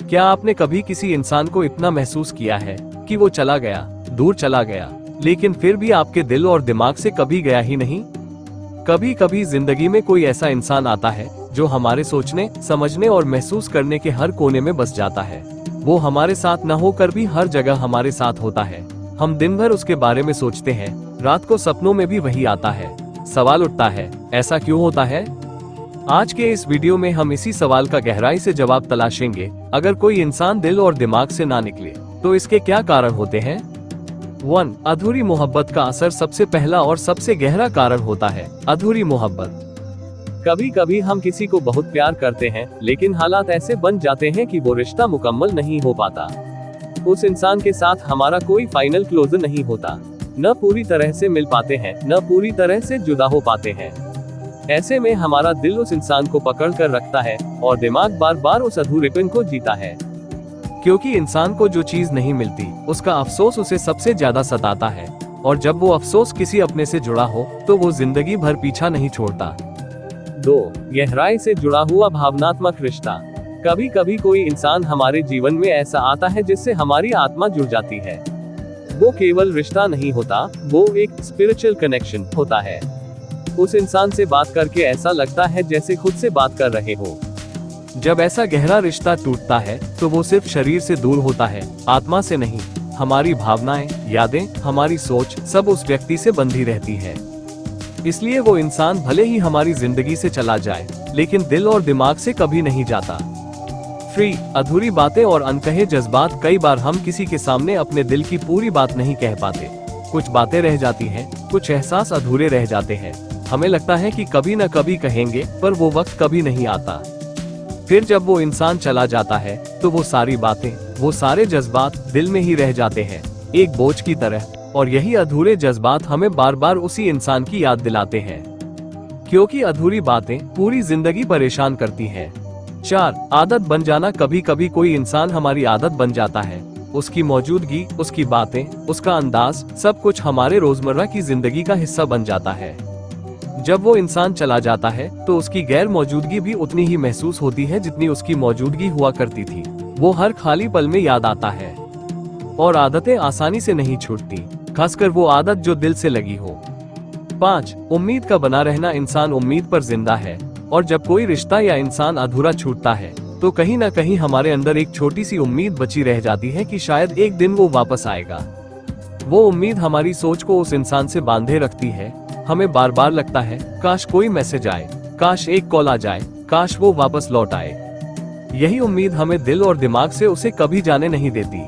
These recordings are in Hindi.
क्या आपने कभी किसी इंसान को इतना महसूस किया है कि वो चला गया, दूर चला गया, लेकिन फिर भी आपके दिल और दिमाग से कभी गया ही नहीं? कभी कभी जिंदगी में कोई ऐसा इंसान आता है जो हमारे सोचने, समझने और महसूस करने के हर कोने में बस जाता है। वो हमारे साथ न होकर भी हर जगह हमारे साथ होता है। हम दिन भर उसके बारे में सोचते हैं, रात को सपनों में भी वही आता है। सवाल उठता है, ऐसा क्यों होता है? आज के इस वीडियो में हम इसी सवाल का गहराई से जवाब तलाशेंगे। अगर कोई इंसान दिल और दिमाग से ना निकले तो इसके क्या कारण होते हैं? 1. अधूरी मोहब्बत का असर। सबसे पहला और सबसे गहरा कारण होता है अधूरी मोहब्बत। कभी कभी हम किसी को बहुत प्यार करते हैं, लेकिन हालात ऐसे बन जाते हैं कि वो रिश्ता मुकम्मल नहीं हो पाता। उस इंसान के साथ हमारा कोई फाइनल क्लोजर नहीं होता। न पूरी तरह से मिल पाते हैं, न पूरी तरह से जुदा हो पाते हैं। ऐसे में हमारा दिल उस इंसान को पकड़ कर रखता है और दिमाग बार बार उस अधूरेपन को जीता है। क्योंकि इंसान को जो चीज नहीं मिलती, उसका अफसोस उसे सबसे ज्यादा सताता है। और जब वो अफसोस किसी अपने से जुड़ा हो तो वो जिंदगी भर पीछा नहीं छोड़ता। 2. गहराई से जुड़ा हुआ भावनात्मक रिश्ता। कभी कभी कोई इंसान हमारे जीवन में ऐसा आता है जिससे हमारी आत्मा जुड़ जाती है। वो केवल रिश्ता नहीं होता, वो एक स्पिरिचुअल कनेक्शन होता है। उस इंसान से बात करके ऐसा लगता है जैसे खुद से बात कर रहे हो। जब ऐसा गहरा रिश्ता टूटता है तो वो सिर्फ शरीर से दूर होता है, आत्मा से नहीं। हमारी भावनाएं, यादें, हमारी सोच सब उस व्यक्ति से बंधी रहती है। इसलिए वो इंसान भले ही हमारी जिंदगी से चला जाए, लेकिन दिल और दिमाग से कभी नहीं जाता। 3. अधूरी बातें और अनकहे जज्बात। कई बार हम किसी के सामने अपने दिल की पूरी बात नहीं कह पाते। कुछ बातें रह जाती हैं, कुछ एहसास अधूरे रह जाते हैं। हमें लगता है कि कभी न कभी कहेंगे, पर वो वक्त कभी नहीं आता। फिर जब वो इंसान चला जाता है तो वो सारी बातें, वो सारे जज्बात दिल में ही रह जाते हैं, एक बोझ की तरह। और यही अधूरे जज्बात हमें बार बार उसी इंसान की याद दिलाते हैं, क्योंकि अधूरी बातें पूरी जिंदगी परेशान करती हैं। 4. आदत बन जाना। कभी कभी कोई इंसान हमारी आदत बन जाता है। उसकी मौजूदगी, उसकी बातें, उसका अंदाज, सब कुछ हमारे रोजमर्रा की जिंदगी का हिस्सा बन जाता है। जब वो इंसान चला जाता है तो उसकी गैर मौजूदगी भी उतनी ही महसूस होती है जितनी उसकी मौजूदगी हुआ करती थी। वो हर खाली पल में याद आता है। और आदतें आसानी से नहीं छूटती, खासकर वो आदत जो दिल से लगी हो। 5. उम्मीद का बना रहना। इंसान उम्मीद पर जिंदा है, और जब कोई रिश्ता या इंसान अधूरा छूटता है तो कहीं न कहीं हमारे अंदर एक छोटी सी उम्मीद बची रह जाती है कि शायद एक दिन वो वापस आएगा। वो उम्मीद हमारी सोच को उस इंसान से बांधे रखती है। हमें बार बार लगता है, काश कोई मैसेज आए, काश एक कॉल आ जाए, काश वो वापस लौट आए। यही उम्मीद हमें दिल और दिमाग से उसे कभी जाने नहीं देती।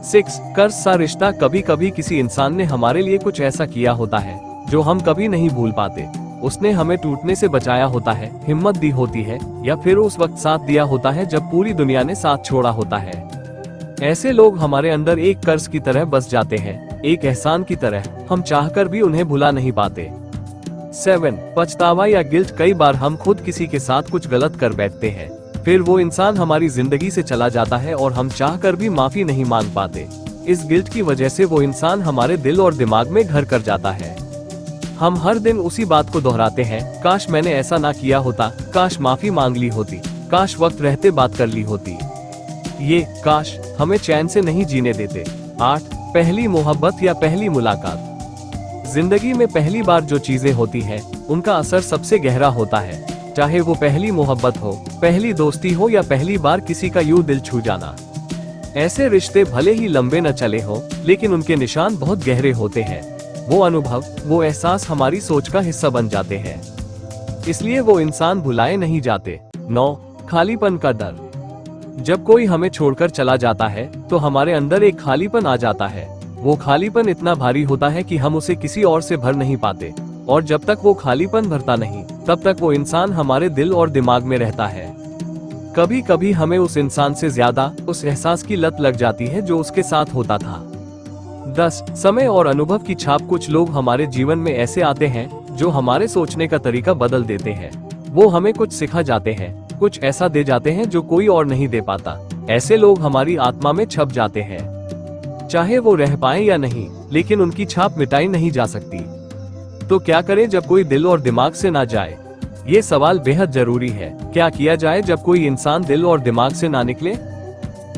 6. कर्ज सा रिश्ता। कभी कभी किसी इंसान ने हमारे लिए कुछ ऐसा किया होता है जो हम कभी नहीं भूल पाते। उसने हमें टूटने से बचाया होता है, हिम्मत दी होती है, या फिर उस वक्त साथ दिया होता है जब पूरी दुनिया ने साथ छोड़ा होता है। ऐसे लोग हमारे अंदर एक कर्ज की तरह बस जाते हैं, एक एहसान की तरह। हम चाहकर भी उन्हें भुला नहीं पाते। 7. पछतावा या गिल्ट। कई बार हम खुद किसी के साथ कुछ गलत कर बैठते हैं, फिर वो इंसान हमारी जिंदगी से चला जाता है और हम चाहकर भी माफी नहीं मांग पाते। इस गिल्ट की वजह से वो इंसान हमारे दिल और दिमाग में घर कर जाता है। हम हर दिन उसी बात को दोहराते हैं, काश मैंने ऐसा ना किया होता, काश माफी मांग ली होती, काश वक्त रहते बात कर ली होती। ये काश हमें चैन से नहीं जीने देते। 8. पहली मोहब्बत या पहली मुलाकात। जिंदगी में पहली बार जो चीजें होती हैं, उनका असर सबसे गहरा होता है। चाहे वो पहली मोहब्बत हो, पहली दोस्ती हो, या पहली बार किसी का यूं दिल छू जाना। ऐसे रिश्ते भले ही लंबे न चले हो, लेकिन उनके निशान बहुत गहरे होते हैं। वो अनुभव, वो एहसास हमारी सोच का हिस्सा बन जाते हैं, इसलिए वो इंसान भुलाए नहीं जाते। 9. खालीपन का डर। जब कोई हमें छोड़कर चला जाता है तो हमारे अंदर एक खालीपन आ जाता है। वो खालीपन इतना भारी होता है कि हम उसे किसी और से भर नहीं पाते, और जब तक वो खालीपन भरता नहीं, तब तक वो इंसान हमारे दिल और दिमाग में रहता है। कभी कभी हमें उस इंसान से ज्यादा उस एहसास की लत लग जाती है जो उसके साथ होता था। 10. समय और अनुभव की छाप। कुछ लोग हमारे जीवन में ऐसे आते हैं जो हमारे सोचने का तरीका बदल देते हैं। वो हमें कुछ सिखा जाते हैं, कुछ ऐसा दे जाते हैं जो कोई और नहीं दे पाता। ऐसे लोग हमारी आत्मा में छप जाते हैं, चाहे वो रह पाए या नहीं, लेकिन उनकी छाप मिटाई नहीं जा सकती। तो क्या करें जब कोई दिल और दिमाग से ना जाए? ये सवाल बेहद जरूरी है। क्या किया जाए जब कोई इंसान दिल और दिमाग से ना निकले?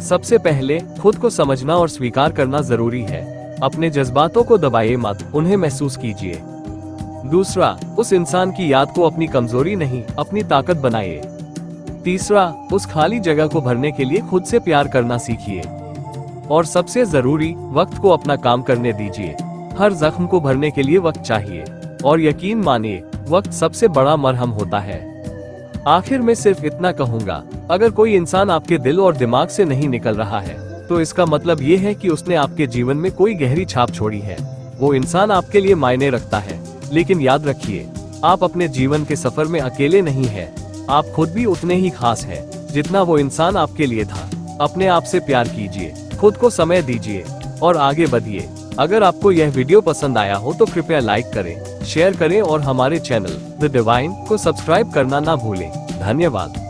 सबसे पहले खुद को समझना और स्वीकार करना जरूरी है। अपने जज्बातों को दबाइए मत, उन्हें महसूस कीजिए। दूसरा, उस इंसान की याद को अपनी कमजोरी नहीं, अपनी ताकत बनाइए। तीसरा, उस खाली जगह को भरने के लिए खुद से प्यार करना सीखिए। और सबसे जरूरी, वक्त को अपना काम करने दीजिए। हर जख्म को भरने के लिए वक्त चाहिए, और यकीन मानिए, वक्त सबसे बड़ा मरहम होता है। आखिर में सिर्फ इतना कहूंगा, अगर कोई इंसान आपके दिल और दिमाग से नहीं निकल रहा है, तो इसका मतलब ये है कि उसने आपके जीवन में कोई गहरी छाप छोड़ी है। वो इंसान आपके लिए मायने रखता है, लेकिन याद रखिए, आप अपने जीवन के सफर में अकेले नहीं हैं। आप खुद भी उतने ही खास हैं, जितना वो इंसान आपके लिए था। अपने आप से प्यार कीजिए, खुद को समय दीजिए और आगे बढ़िए। अगर आपको यह वीडियो पसंद आया हो तो कृपया लाइक करें, शेयर करें और हमारे चैनल द डिवाइन को सब्सक्राइब करना ना भूलें। धन्यवाद।